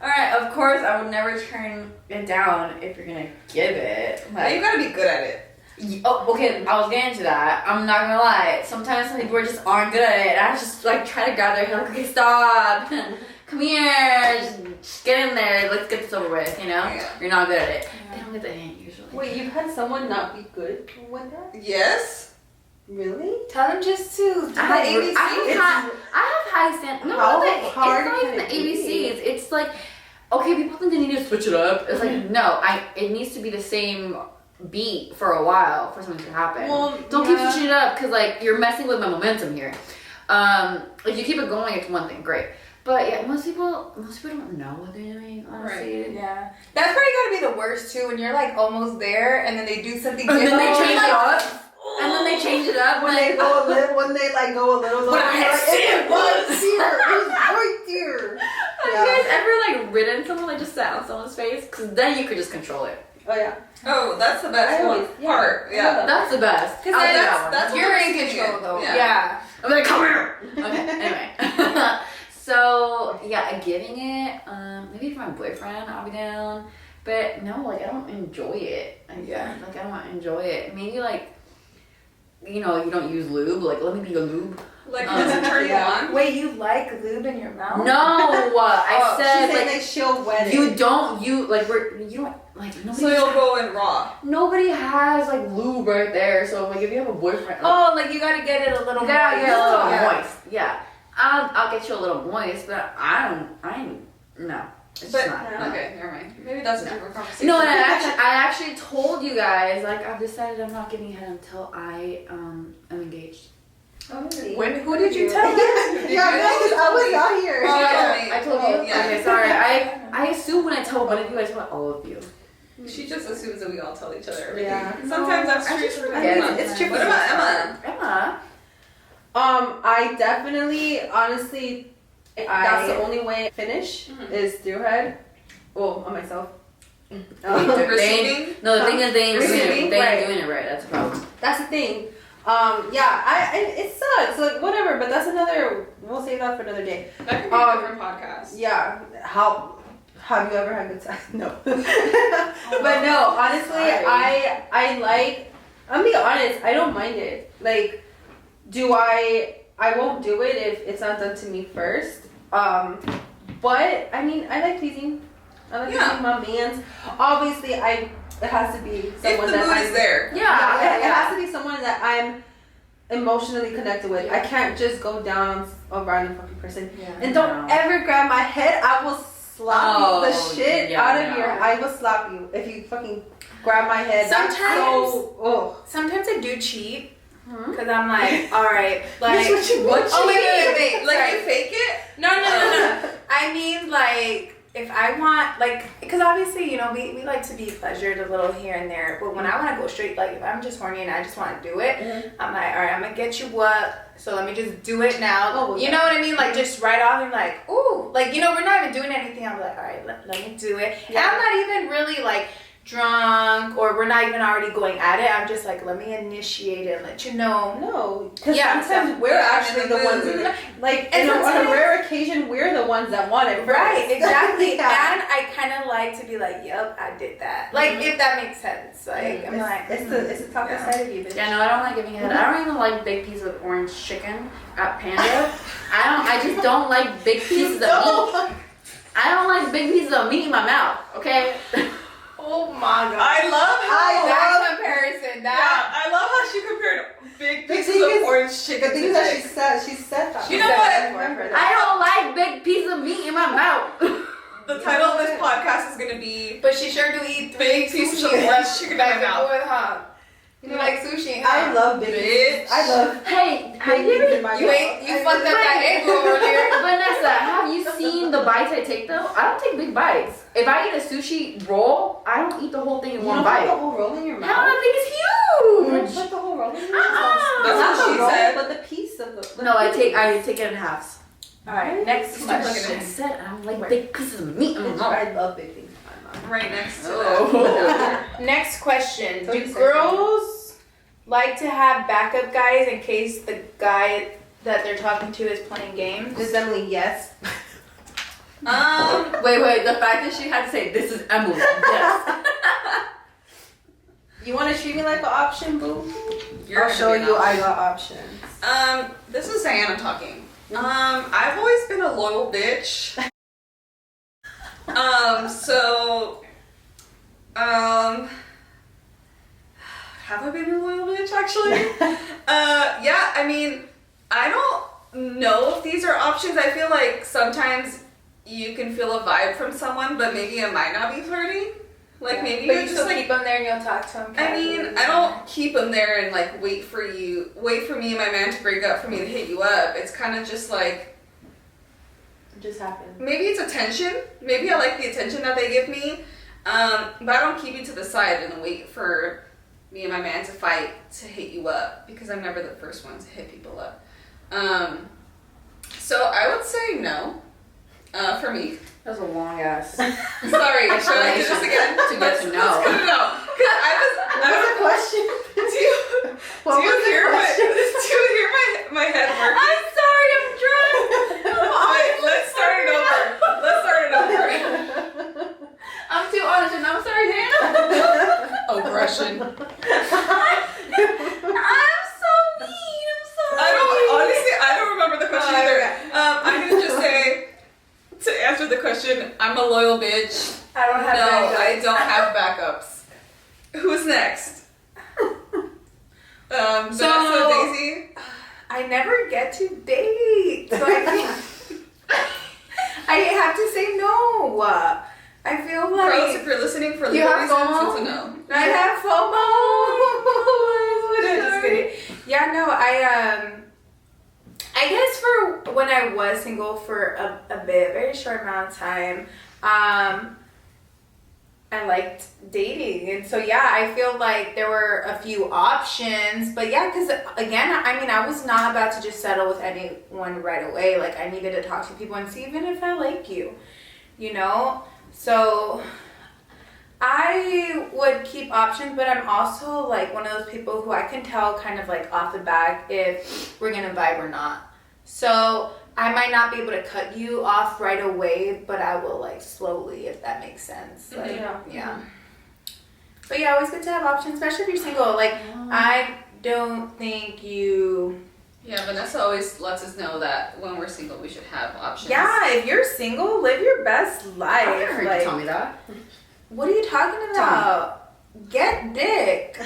All right, of course, I would never turn it down if you're gonna give it. Now you gotta be good at it. Oh, okay, I was getting to that. I'm not gonna lie. Sometimes some people just aren't good at it. And I just like try to grab their hair, like, okay, stop. Come here. Just get in there. Let's get this over with, you know? Yeah. You're not good at it. They don't get the hint usually. Wait, you've had someone not be good with that? Yes. Really? Tell them just to. I have ABCs. I have high standards. No, How it's hard not even can the it be? ABCs. It's like, okay, people think they need to switch it up. It's like, no, it needs to be the same beat for a while for something to happen. Well, Don't keep yeah. switching it up because like you're messing with my momentum here. If you keep it going, it's one thing, great. But yeah, most people don't know what they're doing, honestly. Right. Yeah. That's probably gotta be the worst too, when you're like almost there and then they do something And different. then they change like, it up. And then they change it up. When like, they go a little, when they like go a little, When I had it was samples. here, it was right there. Have you guys ever like ridden someone, like just sat on someone's face? Because then you could just control it. Oh yeah. Oh, that's the best I always- one part. yeah. Yeah. That's the best. Because I'll do then that one. that's you're what in I'm control thinking. though. Yeah. Yeah. I'm like, come here. Okay, anyway. So, yeah, giving it, maybe for my boyfriend, I'll be down. But no, like, I don't enjoy it. Yeah. Like, I don't enjoy it. Maybe, like, you know, you don't use lube. Like, let me be a lube. Like, does it turn you on? Wait, you like lube in your mouth? No, I She said, said like, like she'll wet it. you don't, you don't, like, nobody, So you'll go in raw. nobody has, like, lube right there. So, like, if you have a boyfriend, like, Oh, like you gotta get it a little you gotta moist. get a little Yeah. moist. Yeah. I'll get you a little moist, but no. It's But, not. no. okay, never mind. Maybe that's a different conversation. No, and I actually told you guys, like, I've decided I'm not giving head until I am engaged. Oh, really? Who did you tell us? Yeah, because I was out here. Oh, I told you? yeah. Okay, sorry. I assume when I tell one of you, I tell all of you. She just assumes that we all tell each other everything. Yeah. Sometimes that's I true. just Sometimes forget not. it's true. What about Emma? Emma? I definitely, honestly, that's the only way I finish is through head. Well, on myself. Receiving? No, the thing is, they ain't doing Receiving? it. They Right. ain't doing it right. That's a problem. That's the thing. Yeah, it sucks. Like whatever, but that's another. We'll save that for another day. That could be a different podcast. Yeah. How have you ever had good sex? No. But no, honestly, Sorry. I like. I'm being honest. I don't mind it. Like, do I won't do it if it's not done to me first. But I mean, I like pleasing. I like pleasing my mans. Obviously, it has to be If someone the that mood I'm, is there. yeah, it has to be someone that I'm emotionally connected with. I can't just go down on a random fucking person. Yeah. And don't No. ever grab my head. I will slap Oh, the shit yeah, out of no. your. I will slap you if you fucking grab my head. That's Sometimes- so, Sometimes I do cheat because I'm like, all right, like. What you- Oh wait. Like Sorry. you fake it? No. I mean, like, if I want, like, because obviously, you know, we like to be pleasured a little here and there, but when I want to go straight, like, if I'm just horny and I just want to do it, I'm like, all right, I'm gonna get you up, so let me just do it now. Oh, you yeah. know what I mean? Like, just right off and like, ooh, like, you know, we're not even doing anything. I'm like, all right, let me do it. And I'm not even really, like, drunk, or we're not even already going at it. I'm just like, let me initiate it and let you know. No, because Yeah, sometimes we're actually the ones, like, And on a sometimes- rare occasion, we're the ones that want it first. Right, exactly. Yeah. And I kind of like to be like, yep, I did that. Like, if that makes sense. Like, I'm like, it's the toughest Yeah. side of you, bitch. Yeah, no, I don't like giving head. I don't even like big pieces of orange chicken at Panda. I just don't like big pieces of meat. I don't like big pieces of meat in my mouth, okay? oh my god. I love how I That love than that. I love how she compared big The pieces thing of is- orange The chicken thing to is that dick. she said that. You know She said what? that before, I've heard that. I don't like big piece of meat in my mouth. The title of this podcast is gonna be But she sure do eat Big three pieces of sushi orange chicken in my back and mouth. forth, huh? You like sushi, huh? I love big. Bitch. I love Hey, have big you meat ever, in my You mouth. ain't you fucked up that egg roll earlier. Vanessa, have you seen the bites I take though? I don't take big bites. If I eat a sushi roll, I don't eat the whole thing in You one don't put bite. the whole roll in your Hell, mouth. that thing is You don't huge. put the whole roll in your Uh-uh. mouth. That's Not what the she roll, said. but the piece of the. No, I take it in halves. All right, next Stop looking at question. I said I don't like big pieces of meat in my mouth. I love big things in my mouth. right next to Oh. Next question. So Do you said girls like to have backup guys in case the guy that they're talking to is playing games? Just Emily, yes. that. Wait, the fact that she had to say this is Emily. Yes. You want to treat me like an option, boo? You're I'll gonna show be an you option. I got options. This is Diana talking. I've always been a loyal bitch. Have I been a loyal bitch actually? Yeah, I mean, I don't know if these are options. I feel like sometimes you can feel a vibe from someone, but maybe it might not be flirty. Like maybe But you're you just still like, keep them there and you'll talk to them. I mean, I don't keep them there and like wait for me and my man to break up for me to hit you up. It's kind of just like, It just happened. maybe it's attention. Maybe I like the attention that they give me. But I don't keep you to the side and wait for me and my man to fight to hit you up because I'm never the first one to hit people up. So I would say no, for me. That was a long ass. Sorry, should I do this again? To get to know. Let's cut it out. 'Cause I What was was, the question? do you, What do you was the hear question? do you hear my head working? I'm sorry, I'm drunk. Wait, let's start it over. Let's start it over. I'm too honest and I'm sorry, Dana. Aggression. I'm so mean. I'm sorry. I don't remember the question Oh, either. okay. I'm gonna just say, to answer the question, I'm a loyal bitch. I don't have No, backups. I don't have backups. Who's next? Vanessa, Daisy? I never get to date, so I think I have to say no. I feel Girls, like if you're listening for You legal have reasons, FOMO? it's a no. I have FOMO. No, just kidding. Yeah, no, I guess for when I was single for a very short amount of time, I liked dating. And so, yeah, I feel like there were a few options. But yeah, because again, I mean, I was not about to just settle with anyone right away. Like, I needed to talk to people and see even if I like you, you know? So I would keep options, but I'm also like one of those people who I can tell kind of like off the bat if we're gonna vibe or not. So I might not be able to cut you off right away, but I will like slowly, if that makes sense. Like, yeah. But yeah, always good to have options, especially if you're single. Like, I don't think you. Yeah, Vanessa always lets us know that when we're single, we should have options. Yeah, if you're single, live your best life. I never heard like, you tell me that. what are you talking about? Get dick.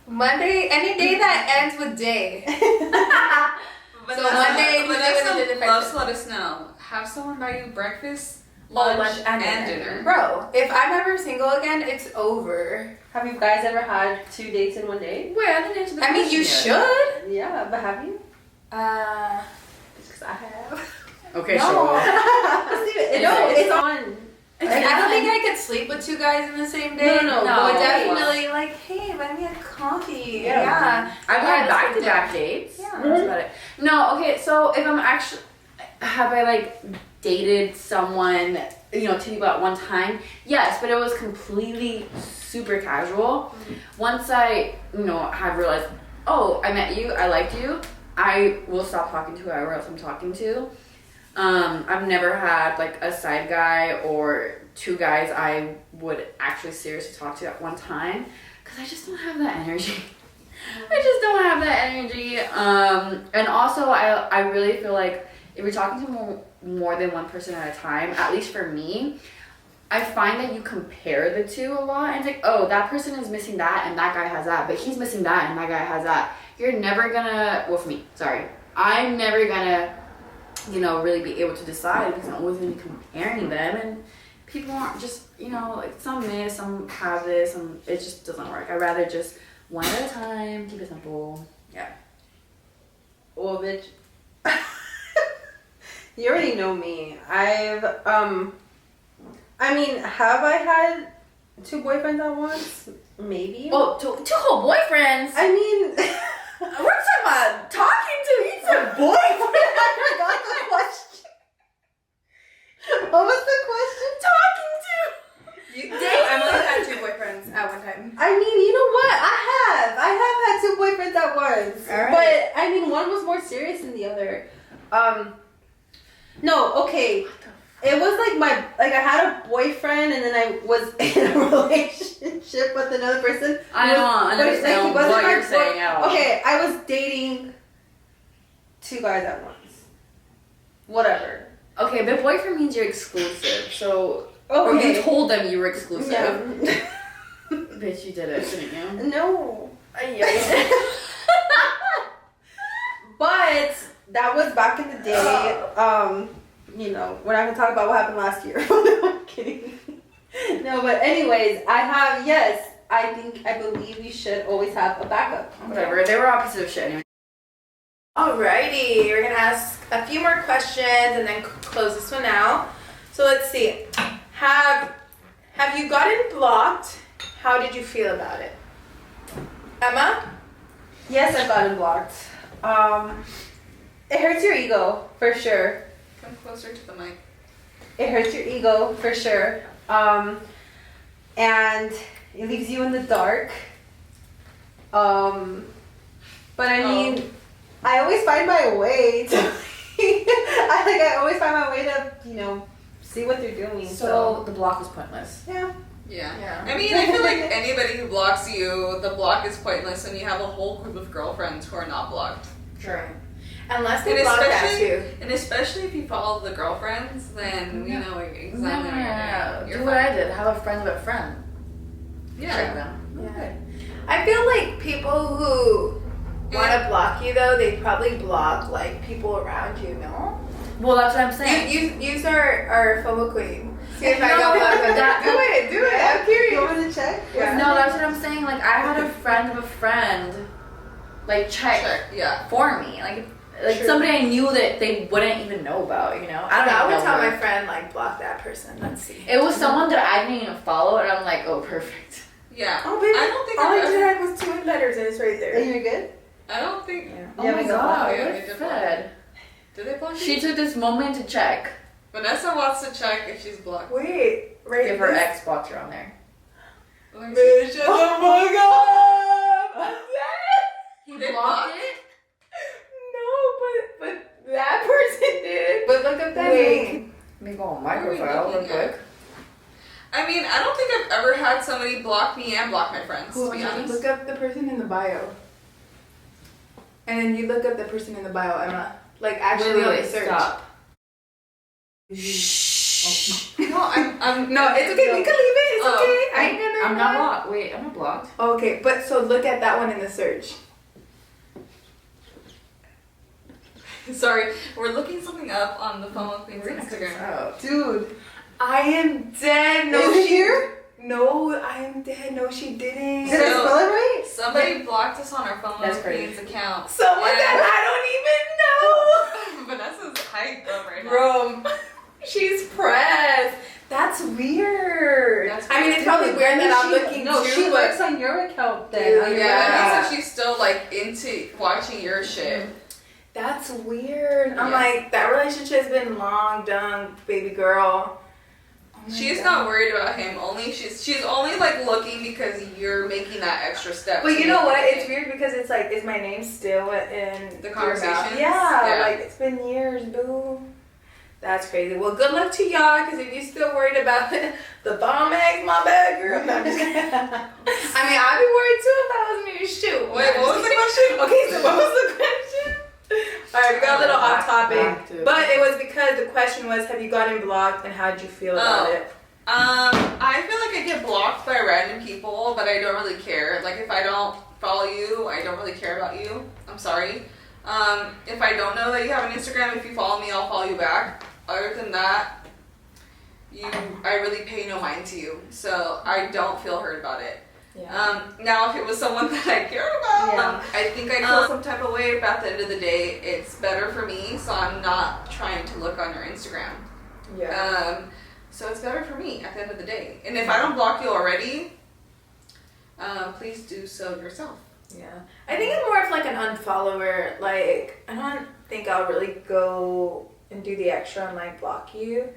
Monday, any day that ends with day. Vanessa, So Monday, Tuesday, Wednesday, Vanessa Thursday, loves to let us know. Have someone buy you breakfast, lunch, and dinner. Bro, if I'm ever single again, it's over. Have you guys ever had 2 dates in one day? Wait, I didn't answer the I mean, you question yet. should. Yeah, but have you? It's Because I have. Okay, No. sure. It's on. I don't think I could sleep with 2 guys in the same day. No. But definitely, like, hey, buy me a coffee. Yeah. Yeah. I've had that's back-to-back dates. Yeah. That's about it. No, okay, so if I'm actually, have I like dated someone, you know, two people at one time? Yes, but it was completely super casual. Once I, you know, have realized, oh, I met you, I liked you, I will stop talking to whoever else I'm talking to. I've never had like a side guy or 2 guys I would actually seriously talk to at one time because I just don't have that energy. I just don't have that energy. And also I really feel like if you're talking to more than one person at a time, at least for me, I find that you compare the two a lot, and it's like, oh, that person is missing that, and that guy has that, but he's missing that, and that guy has that. You're never gonna, well, for me, sorry, I'm never gonna, you know, really be able to decide because I'm always gonna be comparing them, and people aren't just, you know, like some miss, some have this, and it just doesn't work. I'd rather just one at a time, keep it simple. Yeah. Well, bitch. You already know me. I mean, have I had 2 boyfriends at once? Maybe. Oh, two whole boyfriends? I mean, we're talking about talking to each other. Boyfriend? I forgot the question. What was the question? Talking to. Emily had 2 boyfriends at one time. I mean, you know what? I have had 2 boyfriends at once. All right. But I mean, one was more serious than the other. No, okay. It was like I had a boyfriend and then I was in a relationship with another person. I don't understand what you're saying at all. Okay, I was dating 2 guys at once. Whatever. Okay, but boyfriend means you're exclusive. So, or Okay. you told them you were exclusive. Yeah. Bitch, you did it, didn't you? No. Yeah. But that was back in the day. You know, we're not gonna talk about what happened last year. No, I'm kidding. No, but anyways, I believe you should always have a backup. Whatever. They were opposite of shit anyway. Alrighty, we're gonna ask a few more questions and then close this one out. So let's see. Have you gotten blocked? How did you feel about it? Emma? Yes, I've gotten blocked. It hurts your ego for sure. Come closer to the mic. It hurts your ego for sure. And it leaves you in the dark. But I mean, I always find my way to. I always find my way to, you know, see what they're doing. So the block was pointless. Yeah. Yeah. I mean, I feel like anybody who blocks you, the block is pointless, and you have a whole group of girlfriends who are not blocked. True. Unless they block at you. And especially if you follow the girlfriends, then you know exactly what you're doing. Do what I did. Have a friend of a friend. Yeah. Check them. Yeah. I feel like people who want to block you, though, they probably block, like, people around you, no? Well, that's what I'm saying. Use our FOMO queen. See if I No, got blocked. Do it. I'm curious. You want me to check? Yeah. No, that's what I'm saying. Like, I had a friend of a friend, like, check Yeah. for me. Like True. somebody I knew that they wouldn't even know about, you know? I would don't tell know my friend, like, block that person. Let's see. It was someone that I didn't even follow, and I'm like, oh, perfect. Yeah. Oh, baby. I don't think all I I've ever- did was 2 letters, and it's right Are there. you good? I don't think. Yeah. Oh Yeah, my we got god, blocked. Yeah, what they a did fed. Did they block you? She took this moment to check. Vanessa wants to check if she's blocked. Wait. Right. If her ex blocked her on there. Let me see. Bitch, shut the fuck up. He They blocked blocked? it? No, but that person did. But look at that. Wait. Let me go on What are we microfile real looking at? quick. I mean, I don't think I've ever had somebody block me and block my friends, to be honest. Look up the person in the bio. And then you look up the person in the bio, Emma. Like, actually on the search. Stop. No, I'm. No, it's okay. We can leave it. It's Oh. okay. I ain't gonna. I'm not blocked. Wait, I'm not blocked. Okay, but so look at that one in the search. Sorry, we're looking something up on the FOMO Queen's We're gonna cut this Instagram. out. Dude. I am dead. No, Is it she. here? No, I am dead. No, she didn't. Did I spell it right? Somebody blocked us on our FOMO That's crazy. Queen's account. Someone And- that I don't even know. Vanessa's hyped up right now. Bro, she's pressed. That's weird. That's I mean, it's probably Dude, weird that that I'm means looking No, too, she but works on your account then. Dude, on your Yeah, that account. means that she's still like into watching your shit. that's weird. I'm Yeah. like, that relationship's been long done, baby girl. Oh my She's God. not worried about him. Only she's only like looking because you're making that extra step. But to you know make what? it. It's weird because it's like, is my name still in The your conversations? mouth? Yeah, Yeah. like it's been years, boo. That's crazy. Well, good luck to y'all, because if you're still worried about the bomb eggs, my bad girl. No, I'm just kidding. I mean, I'd be worried too if I was in your shoe. Wait, what was the question? Okay, so what was the question? All right, we got a little off topic, Back to- but it was because the question was, have you gotten blocked and how did you feel about Oh. it? I feel like I get blocked by random people, but I don't really care. Like, if I don't follow you, I don't really care about you. I'm sorry. If I don't know that you have an Instagram, if you follow me, I'll follow you back. Other than that, I really pay no mind to you, so I don't feel hurt about it. Yeah. Now, if it was someone that I cared about, I think I'd feel some type of way. But at the end of the day, it's better for me, so I'm not trying to look on your Instagram. Yeah. So it's better for me at the end of the day. And if I don't block you already, please do so yourself. Yeah. I think I'm more of like an unfollower. Like, I don't think I'll really go and do the extra and like block you.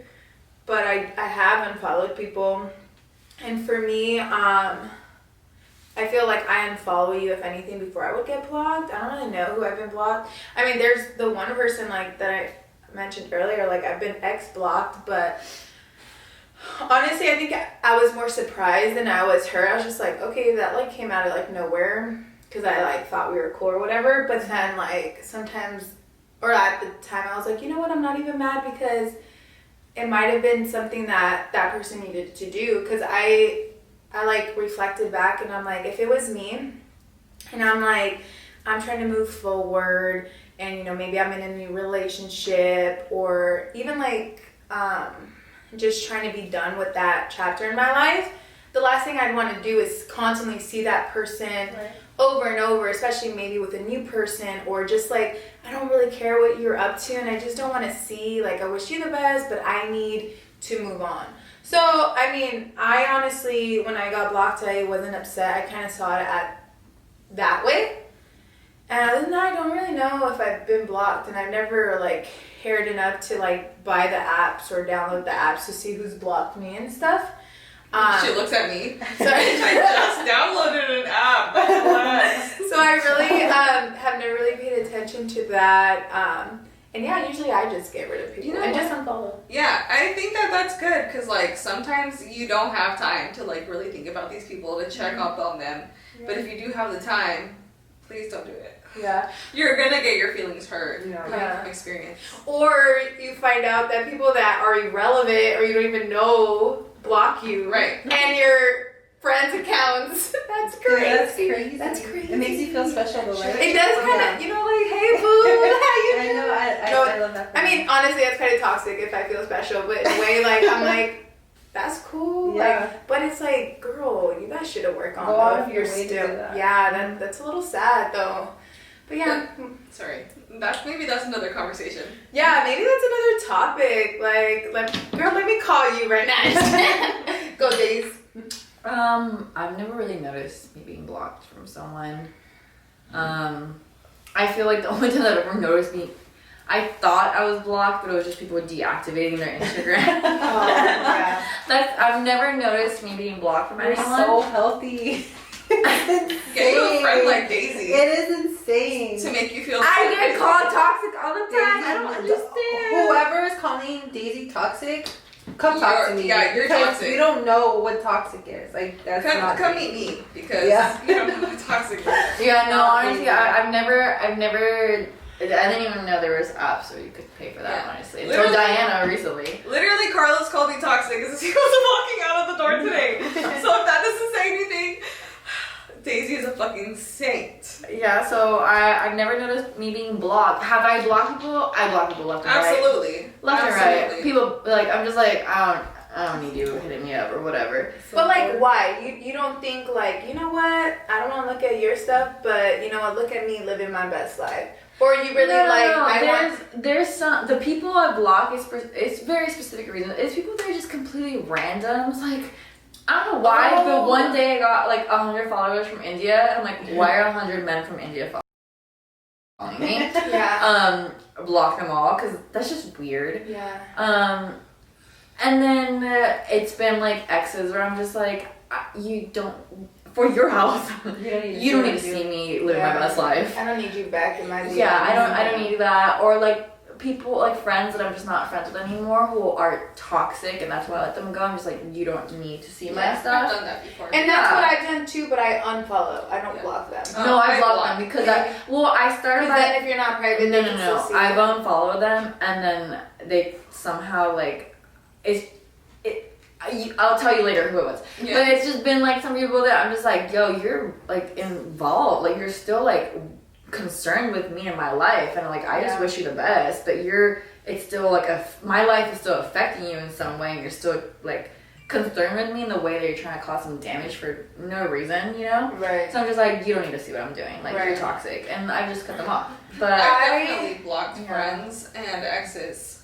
But I have unfollowed people. And for me, I feel like I unfollow you, if anything, before I would get blocked. I don't really know who I've been blocked. I mean, there's the one person like that I mentioned earlier, like I've been ex-blocked, but honestly, I think I was more surprised than I was hurt. I was just like, okay, that like came out of like nowhere because I like thought we were cool or whatever. But then like sometimes, or at the time, I was like, you know what? I'm not even mad because it might have been something that person needed to do. Because I like reflected back and I'm like, if it was me and I'm like, I'm trying to move forward and, you know, maybe I'm in a new relationship or even like just trying to be done with that chapter in my life, the last thing I'd want to do is constantly see that person over and over, especially maybe with a new person, or just like, I don't really care what you're up to and I just don't want to see, like, I wish you the best, but I need to move on. So, I mean, I honestly, when I got blocked, I wasn't upset. I kind of saw it that way. And other than that, I don't really know if I've been blocked, and I've never like cared enough to like buy the apps or download the apps to see who's blocked me and stuff. She looks at me. Sorry. I just downloaded an app. So I really have never really paid attention to that. And yeah, usually I just get rid of people and just unfollow. Yeah, I think that's good because like sometimes you don't have time to like really think about these people to check up on them. Yeah. But if you do have the time, please don't do it. Yeah. You're gonna get your feelings hurt from experience. Or you find out that people that are irrelevant or you don't even know block you. Right. And your friends' accounts. That's crazy. Yeah, that's crazy. That's crazy. It makes you feel special though, right? It does kind of, you know, like, hey boo, how you doing? I know, I love that. I mean, honestly, that's kind of toxic if I feel special, but in a way, like, I'm like, that's cool. Yeah. Like, but it's like, girl, you guys should have worked on Go that. out of your way to do that. Yeah, that's a little sad though. But yeah. Sorry. Maybe that's another conversation. Yeah, maybe that's another topic. Like, girl, let me call you right now. Go, Days. I've never really noticed me being blocked from someone. I feel like the only time that I've ever noticed me, I thought I was blocked, but it was just people deactivating their Instagram. Oh, yeah. I've never noticed me being blocked from You're anyone. so healthy. Get you a friend like Daisy. It is insane. To make you feel I so get busy. called toxic all the time. Daisy, I don't understand. Whoever is calling Daisy toxic, come talk to me. Yeah, you're because toxic. we don't know what toxic is. Like that's not. Come meet me because you don't know what toxic is. Yeah, no, honestly, I've never, I didn't even know there was apps where you could pay for that, honestly. Until Literally. Diana recently. Literally, Carlos called me toxic as he was walking out of the door today. So if that doesn't say anything, Daisy is a fucking saint. Yeah, so I've never noticed me being blocked. Have I blocked people? I block people left and right. Absolutely. Left and right. People, like, I'm just like, I don't need you hitting me up or whatever. But like, why? You don't think like, you know what? I don't want to look at your stuff, but you know what? Look at me living my best life. Or you really there's some, the people I block it's very specific reason. It's people that are just completely random. It's like, I don't know why, but one day I got like 100 followers from India. I'm like, why are 100 men from India following me? Yeah. Block them all because that's just weird. Yeah. And then it's been like exes where I'm just like, you don't, for your health, you don't need to see me living my best life. I don't need you back in my life. Yeah, I don't need that. Or like people, like friends that I'm just not friends with anymore who are toxic and that's why I let them go. I'm just like, you don't need to see my stuff. I've done that before. And that's what I've done too, but I unfollow. I don't block them. No, I block them because I started by... then if you're not private, they can still see I've unfollowed them and then they somehow like, I'll tell you later who it was. Yeah. But it's just been like some people that I'm just like, yo, you're like involved. Like you're still like concerned with me and my life. And like, I just wish you the best. But it's still like my life is still affecting you in some way. And you're still like concerned with me in the way that you're trying to cause some damage for no reason, you know? Right. So I'm just like, you don't need to see what I'm doing. Like, you're toxic. And I just cut them off. But I definitely blocked friends and exes.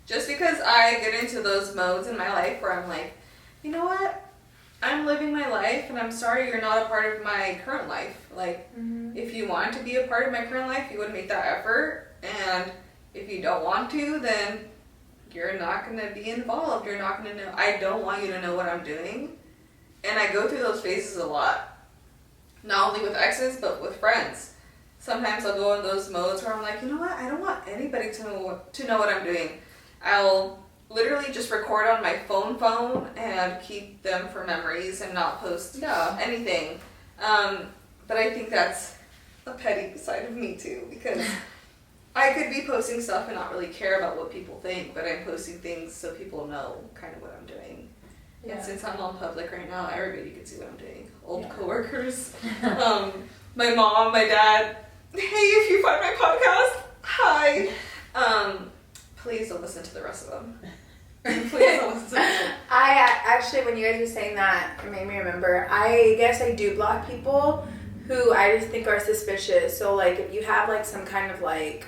Just because I get into those modes in my life where I'm like, you know what? I'm living my life and I'm sorry you're not a part of my current life. Like, if you want to be a part of my current life, you would make that effort. And if you don't want to, then you're not going to be involved. You're not going to know. I don't want you to know what I'm doing. And I go through those phases a lot. Not only with exes, but with friends. Sometimes I'll go in those modes where I'm like, you know what? I don't want anybody to know what I'm doing. I'll literally just record on my phone and keep them for memories and not post anything. But I think that's a petty side of me too, because I could be posting stuff and not really care about what people think, but I'm posting things so people know kind of what I'm doing. Yeah. And since I'm on public right now, everybody can see what I'm doing. Old coworkers, my mom, my dad. Hey, if you find my podcast, hi. Please don't listen to the rest of them. Please don't listen to them. I actually, when you guys were saying that, it made me remember. I guess I do block people who I just think are suspicious. So, like, if you have, like, some kind of, like,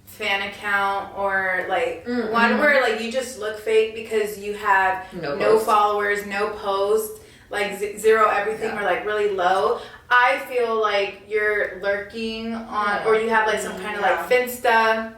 fan account or, like, one where, like, you just look fake because you have no followers, no posts, like, zero everything or, like, really low, I feel like you're lurking on, or you have, like, some kind of, like, Finsta,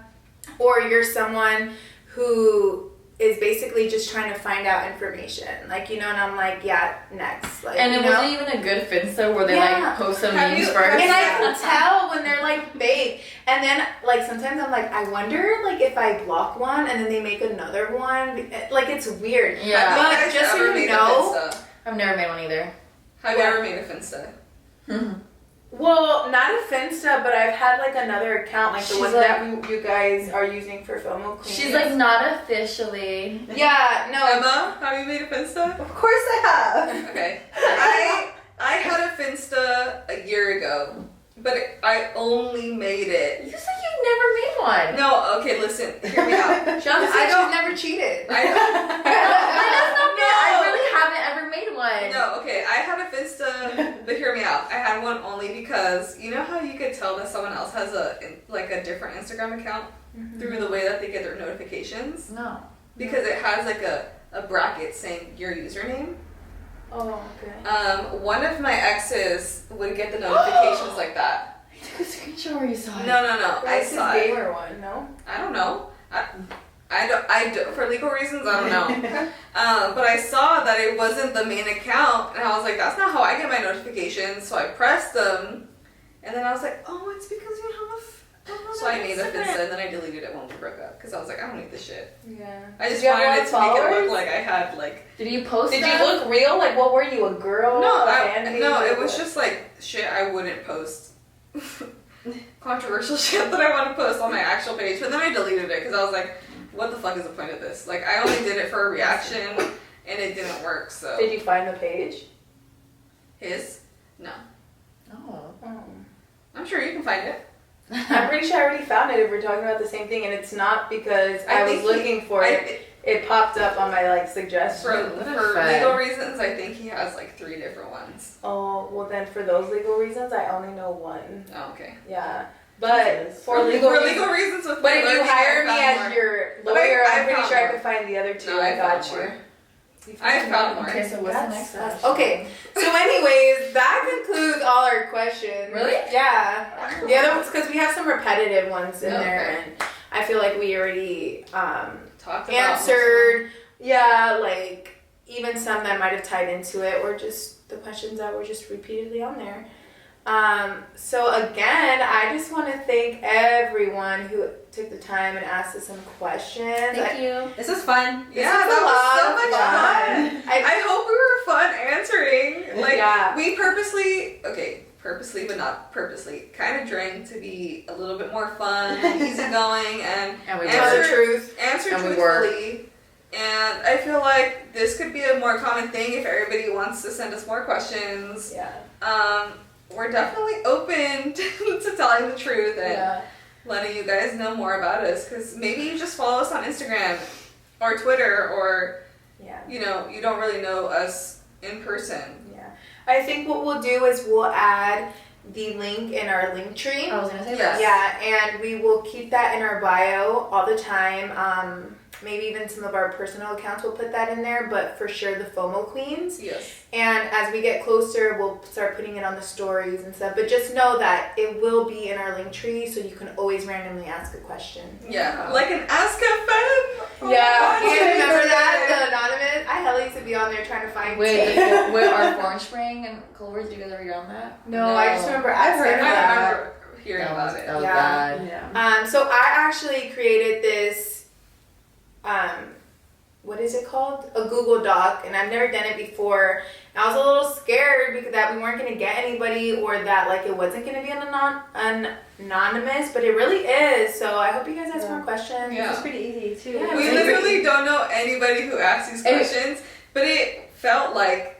or you're someone who is basically just trying to find out information. Like, you know, and I'm like, yeah, next. Like, and it wasn't even a good Finsta where they, like, post some memes first. And I can tell when they're, like, fake. And then, like, sometimes I'm like, I wonder, like, if I block one and then they make another one. Like, it's weird. Yeah. But just so you know. I've never made one either. Have you ever made a Finsta? Well, not a Finsta, but I've had like another account, like the one that you guys are using for FOMO Queen. She's like not officially. Yeah, no. Emma, have you made a Finsta? Of course I have. Okay. I had a Finsta a year ago, but I only made it. You said you've never made one. No, okay, listen, hear me out. She's never cheated. I really haven't ever made one. No, okay, I had a Finsta, but hear me out. I had one only because you know how you could tell that someone else has a different Instagram account through the way that they get their notifications? No. Because it has like a bracket saying your username. Oh, okay. One of my exes would get the notifications like that. I took a screenshot where you saw it. No. I That's saw his it. gamer one, no? I don't know. I don't, for legal reasons, I don't know. But I saw that it wasn't the main account, and I was like, that's not how I get my notifications. So I pressed them, and then I was like, oh, it's because you have so I made a Finsta, and then I deleted it when we broke up, because I was like, I don't need this shit. Yeah. I just wanted it to make it look like I had, like... Did you post Did that? you look real? Like, what were you, a girl? No, a it was just, like, shit I wouldn't post. Controversial shit that I want to post on my actual page, but then I deleted it, because I was like, what the fuck is the point of this? Like, I only did it for a reaction, and it didn't work, so... Did you find the page? His? No. No. Oh. I'm sure you can find it. I'm pretty sure I already found it if we're talking about the same thing, and it's not because I was looking for it. It popped up on my, like, suggestions. For legal reasons, I think he has, like, 3 different ones. Oh, well then for those legal reasons, I only know one. Oh, okay. Yeah. But for legal reasons with but if you hire me as your lawyer, I'm pretty sure I more. could find the other 2. No, I got more. you. I found more. Okay, so what's the next one? Okay, so anyways, that concludes all our questions. Really? Yeah. The other ones, because we have some repetitive ones in there, and I feel like we already talked about answered. Yeah, like even some that might have tied into it, or just the questions that were just repeatedly on there. So again, I just want to thank everyone who took the time and asked us some questions. Thank you. This was fun. Yeah, that was so much fun. I I hope we were fun answering. Like, Yeah. we purposely, but not purposely, kind of drank to be a little bit more fun, easygoing, and And we tell the answer truth. answer And we were. truthfully. And I feel like this could be a more common thing if everybody wants to send us more questions. Yeah. We're definitely open to telling the truth and letting you guys know more about us. Because maybe you just follow us on Instagram or Twitter, or you know, you don't really know us in person. Yeah. I think what we'll do is we'll add the link in our link tree. I was gonna say Yes. that. Yeah, and we will keep that in our bio all the time. Maybe even some of our personal accounts will put that in there, but for sure the FOMO Queens. Yes. And as we get closer, we'll start putting it on the stories and stuff. But just know that it will be in our link tree, so you can always randomly ask a question. Yeah. Like an Ask a Femme. Yeah, Oh, you my remember God. that? The anonymous? I hella used to be on there trying to find Wait, tea. our Orange Spring and Culver's, do you guys ever get on that? No, I just remember asking heard of that. I remember hearing about it. That was Yeah. bad. So I actually created this, what is it called? A Google Doc, and I've never done it before. And I was a little scared because that we weren't going to get anybody, or that like it wasn't going to be anonymous, but it really is. So I hope you guys ask more questions. Yeah. It's pretty easy too. Yeah, We it's literally don't know anybody who asks these questions, but it felt like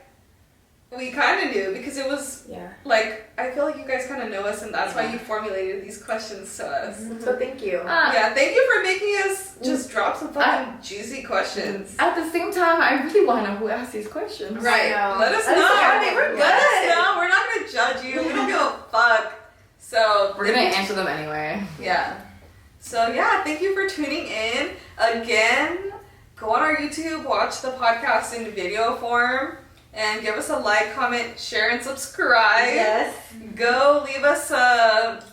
we kind of knew, because it was like, I feel like you guys kind of know us, and that's why you formulated these questions to us. So thank you. Yeah, thank you for making us just drop some fucking juicy questions. At the same time, I really want to know who asked these questions. Right. I know. Let us know. I mean, we're Let us good. know. We're not going to judge you. We don't give a fuck. So We're gonna answer them anyway. Yeah. So yeah, thank you for tuning in. Again, go on our YouTube, watch the podcast in video form, and give us a like, comment, share, and subscribe. Yes. Go leave us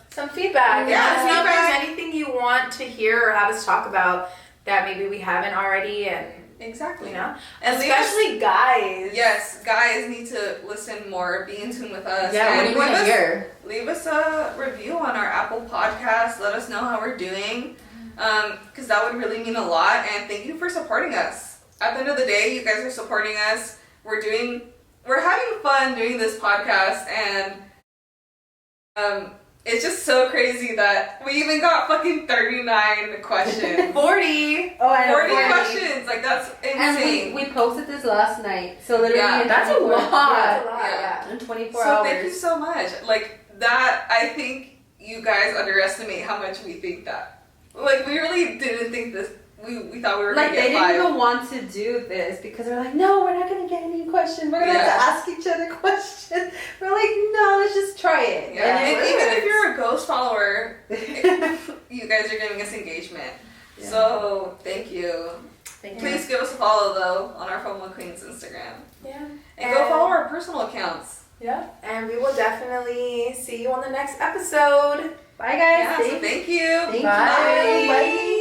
Some feedback. Yeah, Let us know if feedback. there's anything you want to hear or have us talk about that maybe we haven't already, and exactly. you know, And leave us, especially guys. yes, guys need to listen more, be in tune with us. Yeah, what do and you want to hear? leave us a review on our Apple Podcast. Let us know how we're doing, because that would really mean a lot. And thank you for supporting us. At the end of the day, you guys are supporting us. We're having fun doing this podcast, and it's just so crazy that we even got fucking 39 questions. 40. Oh, I know. 40 questions, like that's insane. And we posted this last night, so literally Yeah, in that's a 24 lot. That's a lot, Yeah. in 24 So hours. thank you so much. Like that, I think you guys underestimate how much we think that. Like we really didn't think this. We thought we were Like gonna they get didn't 5. even want to do this because they're like, no, we're not gonna get any questions. We're gonna have to ask each other questions. We're like, no, let's just try it. Yeah, and it even if works. you're a ghost follower, you guys are giving us engagement. Yeah. So thank you. Thank Please give us a follow though on our FOMO Queens Instagram. Yeah. And go follow our personal accounts. Yeah. And we will definitely see you on the next episode. Bye guys. Yeah, so thank you. Thank you. Bye. Bye.